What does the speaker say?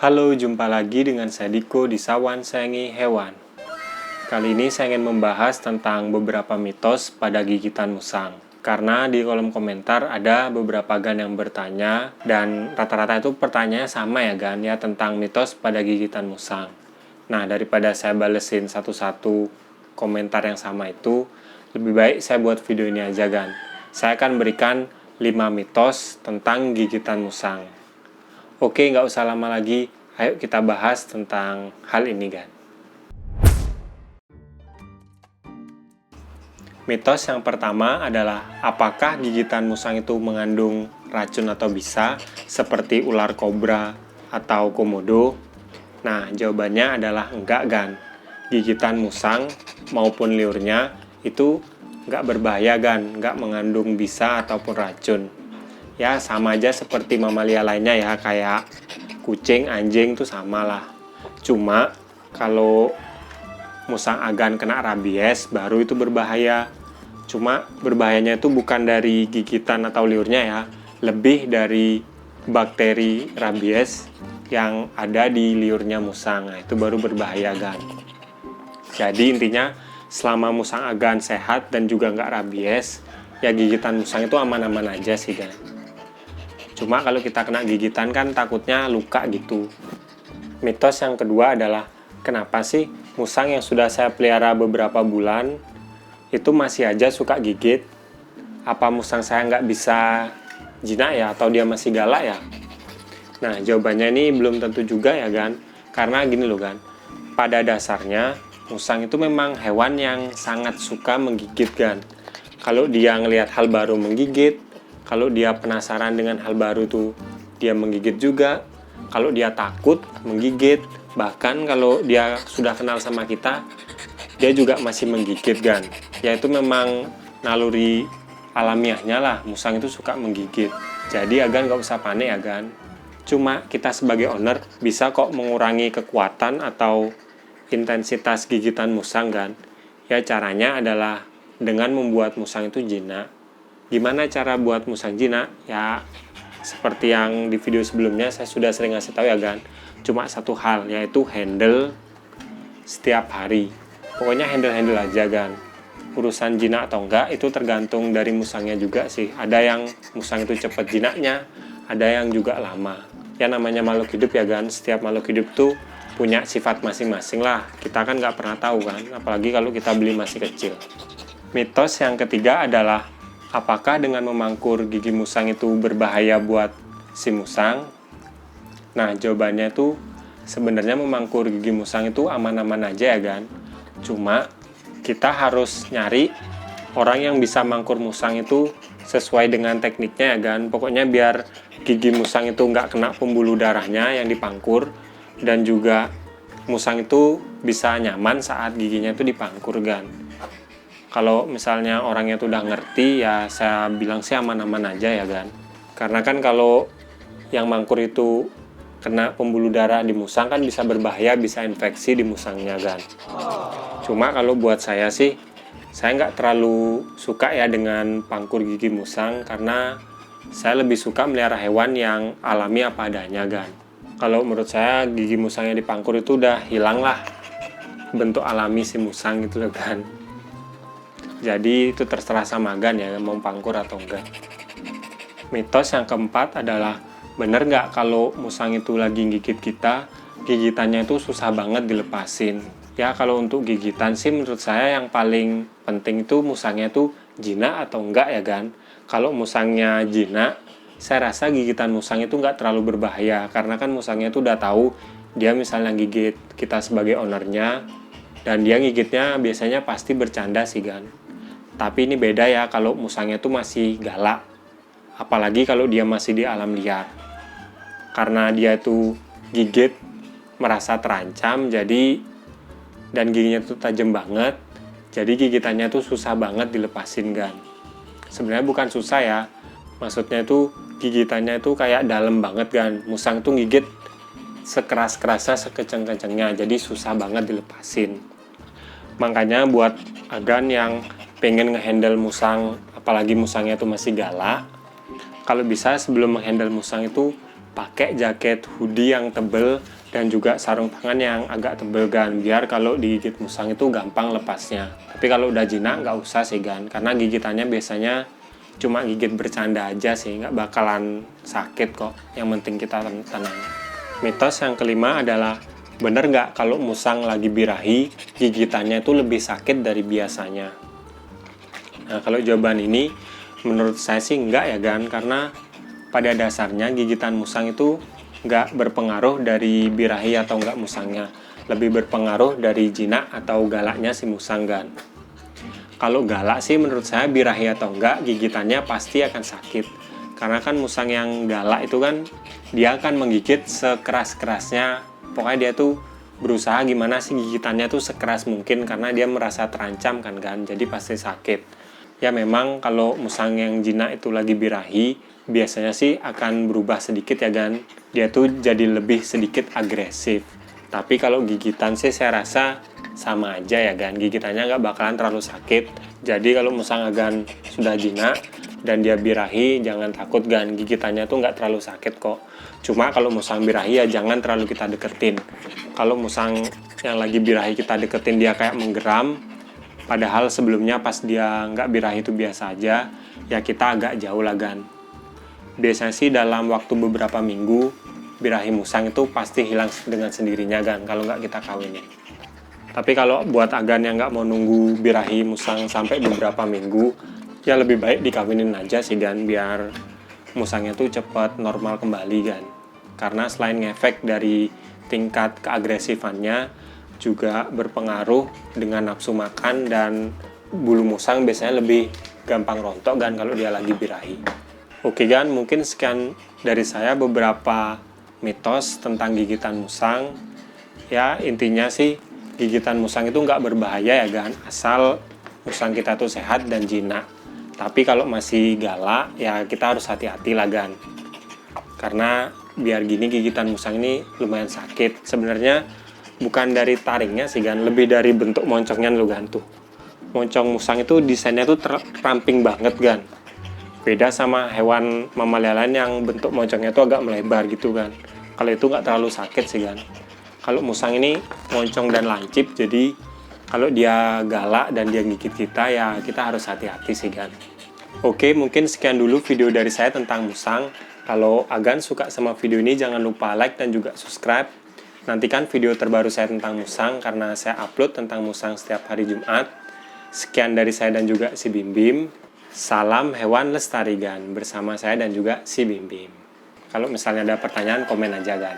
Halo, jumpa lagi dengan saya Diko di Sawan Sayangi Hewan. Kali ini saya ingin membahas tentang beberapa mitos pada gigitan musang. Karena di kolom komentar ada beberapa gan yang bertanya, dan rata-rata itu pertanyaannya sama ya gan, ya tentang mitos pada gigitan musang. Nah, daripada saya balesin satu-satu komentar yang sama itu, lebih baik saya buat video ini aja gan. Saya akan berikan 5 mitos tentang gigitan musang. Oke, nggak usah lama lagi, ayo kita bahas tentang hal ini kan. Mitos yang pertama adalah, apakah gigitan musang itu mengandung racun atau bisa, seperti ular kobra atau komodo? Nah, jawabannya adalah enggak kan. Gigitan musang maupun liurnya itu nggak berbahaya kan, nggak mengandung bisa ataupun racun. Ya, sama aja seperti mamalia lainnya ya, kayak kucing, anjing tuh sama lah. Cuma kalau musang agan kena rabies baru itu berbahaya. Cuma berbahayanya itu bukan dari gigitan atau liurnya ya, lebih dari bakteri rabies yang ada di liurnya musang. Nah, itu baru berbahaya kan. Jadi intinya selama musang agan sehat dan juga nggak rabies, ya gigitan musang itu aman-aman aja sih kan. Cuma kalau kita kena gigitan kan takutnya luka gitu. Mitos yang kedua adalah, kenapa sih musang yang sudah saya pelihara beberapa bulan itu masih aja suka gigit? Apa musang saya nggak bisa jinak ya, atau dia masih galak ya? Nah, jawabannya ini belum tentu juga ya kan. Karena gini loh kan, pada dasarnya musang itu memang hewan yang sangat suka menggigit kan. Kalau dia ngelihat hal baru menggigit, kalau dia penasaran dengan hal baru tuh dia menggigit juga. Kalau dia takut menggigit, bahkan kalau dia sudah kenal sama kita, dia juga masih menggigit kan. Ya itu memang naluri alamiahnya lah, musang itu suka menggigit. Jadi agan nggak usah panik ya kan. Cuma kita sebagai owner bisa kok mengurangi kekuatan atau intensitas gigitan musang kan. Ya caranya adalah dengan membuat musang itu jinak. Gimana cara buat musang jinak? Ya seperti yang di video sebelumnya saya sudah sering ngasih tahu ya kan. Cuma satu hal, yaitu handle setiap hari. Pokoknya handle aja kan. Urusan jinak atau enggak itu tergantung dari musangnya juga sih. Ada yang musang itu cepat jinaknya, ada yang juga lama. Ya namanya makhluk hidup ya kan. Setiap makhluk hidup tuh punya sifat masing-masing lah. Kita kan nggak pernah tahu kan, apalagi kalau kita beli masih kecil. Mitos yang ketiga adalah, apakah dengan memangkur gigi musang itu berbahaya buat si musang? Nah, jawabannya itu sebenarnya memangkur gigi musang itu aman-aman aja ya kan. Cuma kita harus nyari orang yang bisa mangkur musang itu sesuai dengan tekniknya ya kan. Pokoknya biar gigi musang itu nggak kena pembuluh darahnya yang dipangkur, dan juga musang itu bisa nyaman saat giginya itu dipangkur kan. Kalau misalnya orangnya tuh udah ngerti, ya saya bilang sih aman-aman aja ya kan. Karena kan kalau yang mangkur itu kena pembuluh darah di musang kan bisa berbahaya, bisa infeksi di musangnya kan. Cuma kalau buat saya sih, saya nggak terlalu suka ya dengan pangkur gigi musang, karena saya lebih suka melihara hewan yang alami apa adanya kan. Kalau menurut saya gigi musang yang dipangkur itu udah hilang lah bentuk alami si musang gitu loh kan. Jadi itu terserah sama gan ya, mau pangkur atau enggak. Mitos yang keempat adalah, bener nggak kalau musang itu lagi gigit kita, gigitannya itu susah banget dilepasin? Ya kalau untuk gigitan sih menurut saya yang paling penting itu musangnya itu jinak atau enggak ya kan. Kalau musangnya jinak, saya rasa gigitan musang itu nggak terlalu berbahaya, karena kan musangnya itu udah tahu dia misalnya gigit kita sebagai ownernya, dan dia gigitnya biasanya pasti bercanda sih kan. Tapi ini beda ya kalau musangnya itu masih galak, apalagi kalau dia masih di alam liar. Karena dia itu gigit merasa terancam, jadi dan giginya itu tajam banget, jadi gigitannya itu susah banget dilepasin kan. Sebenarnya bukan susah ya, maksudnya itu gigitannya itu kayak dalam banget kan. Musang tuh gigit sekeras-kerasnya, sekeceng-kencengnya, jadi susah banget dilepasin. Makanya buat agan yang pengen ngehandle musang, apalagi musangnya itu masih galak, kalau bisa sebelum menghandle musang itu pakai jaket hoodie yang tebel dan juga sarung tangan yang agak tebel gan, biar kalau digigit musang itu gampang lepasnya. Tapi kalau udah jinak nggak usah sih gan, karena gigitannya biasanya cuma gigit bercanda aja sih, nggak bakalan sakit kok. Yang penting kita tenang. Mitos yang kelima adalah, bener nggak kalau musang lagi birahi, gigitannya itu lebih sakit dari biasanya? Nah, kalau jawaban ini menurut saya sih enggak ya gan, karena pada dasarnya gigitan musang itu nggak berpengaruh dari birahi atau nggak musangnya, lebih berpengaruh dari jinak atau galaknya si musang gan. Kalau galak sih menurut saya birahi atau enggak gigitannya pasti akan sakit, karena kan musang yang galak itu kan dia akan menggigit sekeras-kerasnya, pokoknya dia tuh berusaha gimana sih gigitannya tuh sekeras mungkin karena dia merasa terancam kan, jadi pasti sakit. Ya memang kalau musang yang jinak itu lagi birahi, biasanya sih akan berubah sedikit ya gan. Dia tuh jadi lebih sedikit agresif. Tapi kalau gigitan sih saya rasa sama aja ya gan. Gigitannya nggak bakalan terlalu sakit. Jadi kalau musang agan sudah jinak dan dia birahi, jangan takut gan. Gigitannya tuh nggak terlalu sakit kok. Cuma kalau musang birahi ya jangan terlalu kita deketin. Kalau musang yang lagi birahi kita deketin dia kayak menggeram, padahal sebelumnya pas dia nggak birahi itu biasa aja, ya kita agak jauh lah gan. Biasanya sih dalam waktu beberapa minggu, birahi musang itu pasti hilang dengan sendirinya gan, kalau nggak kita kawinin. Tapi kalau buat agan yang nggak mau nunggu birahi musang sampai beberapa minggu, ya lebih baik dikawinin aja sih gan, biar musangnya tuh cepat normal kembali gan. Karena selain ngefek dari tingkat keagresifannya, juga berpengaruh dengan nafsu makan, dan bulu musang biasanya lebih gampang rontok kan kalau dia lagi birahi. Oke kan, mungkin sekian dari saya beberapa mitos tentang gigitan musang. Ya intinya sih gigitan musang itu nggak berbahaya ya kan, asal musang kita tuh sehat dan jinak. Tapi kalau masih galak ya kita harus hati-hati lah kan, karena biar gini gigitan musang ini lumayan sakit. Sebenarnya bukan dari taringnya sih kan, lebih dari bentuk moncongnya lo kan tuh. Moncong musang itu desainnya tuh ramping banget kan. Beda sama hewan mamalia lain yang bentuk moncongnya tuh agak melebar gitu kan. Kalau itu nggak terlalu sakit sih kan. Kalau musang ini moncong dan lancip, jadi kalau dia galak dan dia gigit kita ya kita harus hati-hati sih kan. Oke, mungkin sekian dulu video dari saya tentang musang. Kalau agan suka sama video ini jangan lupa like dan juga subscribe. Nantikan video terbaru saya tentang musang karena saya upload tentang musang setiap hari Jumat. Sekian dari saya dan juga si Bim Bim. Salam hewan lestari gan, bersama saya dan juga si Bim Bim. Kalau misalnya ada pertanyaan komen aja gan.